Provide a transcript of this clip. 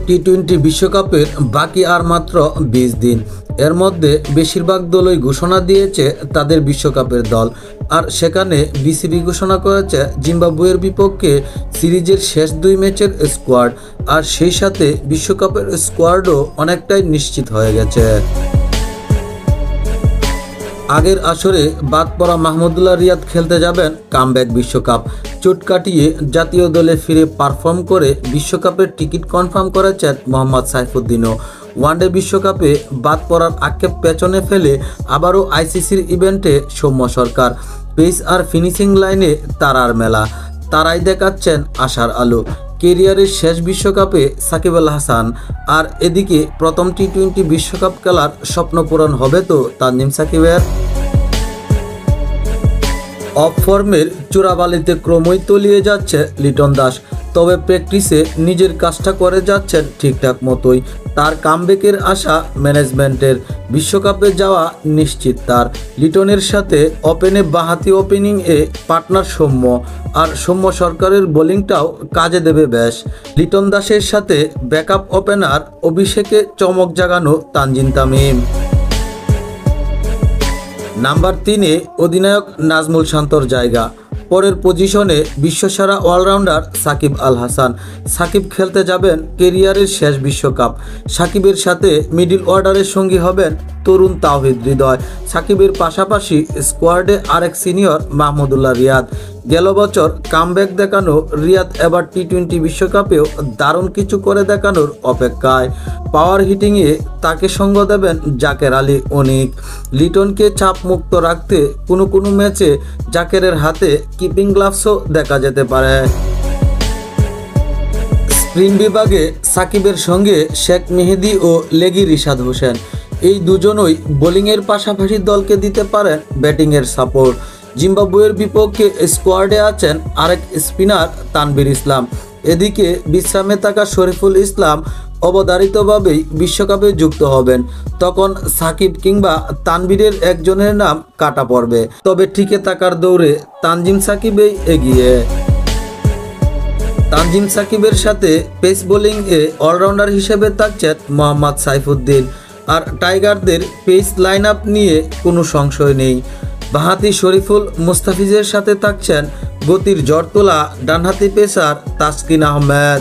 টি-20 বিশ্বকাপের বাকি আর মাত্র 20 দিন। এর মধ্যে বেশিরভাগ দলই ঘোষণা দিয়েছে তাদের বিশ্বকাপের দল। আর সেখানে বিসিবি ঘোষণা করেছে জিম্বাবুয়ের বিপক্ষে সিরিজের শেষ 2 ম্যাচের স্কোয়াড। আর সেই সাথে বিশ্বকাপের স্কোয়াডও অনেকটাই নিশ্চিত হয়ে গেছে। আগের আসরে বাদ পড়া মাহমুদুল্লাহ রিয়াদ খেলতে যাবেন কামব্যাক বিশ্বকাপ। চোট কাটিয়ে জাতীয় দলে ফিরে পারফর্ম করে বিশ্বকাপের টিকিট কনফার্ম করেছেন মোহাম্মদ সাইফুদ্দিনও। ওয়ানডে বিশ্বকাপে বাদ পড়ার আক্ষেপ পেছনে ফেলে আবারও আইসিসির ইভেন্টে সৌম্য সরকার। পেস আর ফিনিশিং লাইনে তারার মেলা, তারাই দেখাচ্ছেন আশার আলো। কেরিয়ারের শেষ বিশ্বকাপে সাকিব আল হাসান, আর এদিকে প্রথম টি-20 বিশ্বকাপ খেলার স্বপ্ন পূরণ হবে তো তানজিম সাকিবের। অফ ফর্মের চূড়াবালিতে ক্রমই তলিয়ে যাচ্ছে লিটন দাস, তবে প্র্যাকটিসে নিজের কাজটা করে যাচ্ছেন ঠিকঠাক মতোই। তার কামব্যাকের আশা ম্যানেজমেন্টের, বিশ্বকাপে যাওয়া নিশ্চিত তার। লিটনের সাথে ওপেনে বাঁহাতি ওপেনিংয়ে পার্টনার সৌম্য, আর সৌম্য সরকারের বোলিংটাও কাজে দেবে বেশ। লিটন দাসের সাথে ব্যাকআপ ওপেনার অভিষেকে চমক জাগানো তানজিম তামিম। নাম্বার 3-এ অধিনায়ক নাজমুল শান্তর জায়গা। পরের পজিশনে বিশ্বসেরা অলরাউন্ডার সাকিব আল হাসান। সাকিব খেলতে যাবেন কেরিয়ারের শেষ বিশ্বকাপ। সাকিবের সাথে মিডল অর্ডারের সঙ্গী হবেন তরুণ তাওহিদ হৃদয়। সাকিবের পাশাপাশি স্কোয়াডে আরেক সিনিয়র মাহমুদুল্লাহ রিয়াদ। গেল বছর কামব্যাক দেখানো রিয়াদ এবার টি-20 বিশ্বকাপেও দারুণ কিছু করে দেখানোর অপেক্ষায়। পাওয়ার হিটিংয়ে তাকে সঙ্গ দেবেন জাকের আলী অনিক। লিটনকে চাপ মুক্ত রাখতে কোনো ম্যাচে জাকেরের হাতে কিপিং গ্লাভসও দেখা যেতে পারে। স্পিন বিভাগে সাকিবের সঙ্গে শেখ মেহেদী ও লেগি রিশাদ হোসেন, এই দুজনই বোলিংয়ের পাশাপাশি দলকে দিতে পারেন ব্যাটিংয়ের সাপোর্ট। জিম্বাবুয়ের বিপক্ষে স্কোয়াডে আছেন আরেক স্পিনার তানভীর ইসলাম। এদিকে বিশ্রামে থাকা শরীফুল ইসলাম অবধারিতভাবেই বিশ্বকাপে যুক্ত হবেন। তখন সাকিব কিংবা তানভীরের একজনের নাম কাটা পড়বে, তবে টিকে থাকার দৌড়ে তানজিম সাকিবই এগিয়ে। তানজিম সাকিবের সাথে পেস বোলিংয়ে অলরাউন্ডার হিসেবে থাকছেন মোহাম্মদ সাইফুদ্দিন। আর টাইগারদের পেস লাইন আপ নিয়ে কোনো সংশয় নেই। বাঁহাতি শরীফুল মুস্তাফিজের সাথে থাকছেন গতির ঝড় তোলা ডানহাতি পেসার তাসকিন আহমেদ।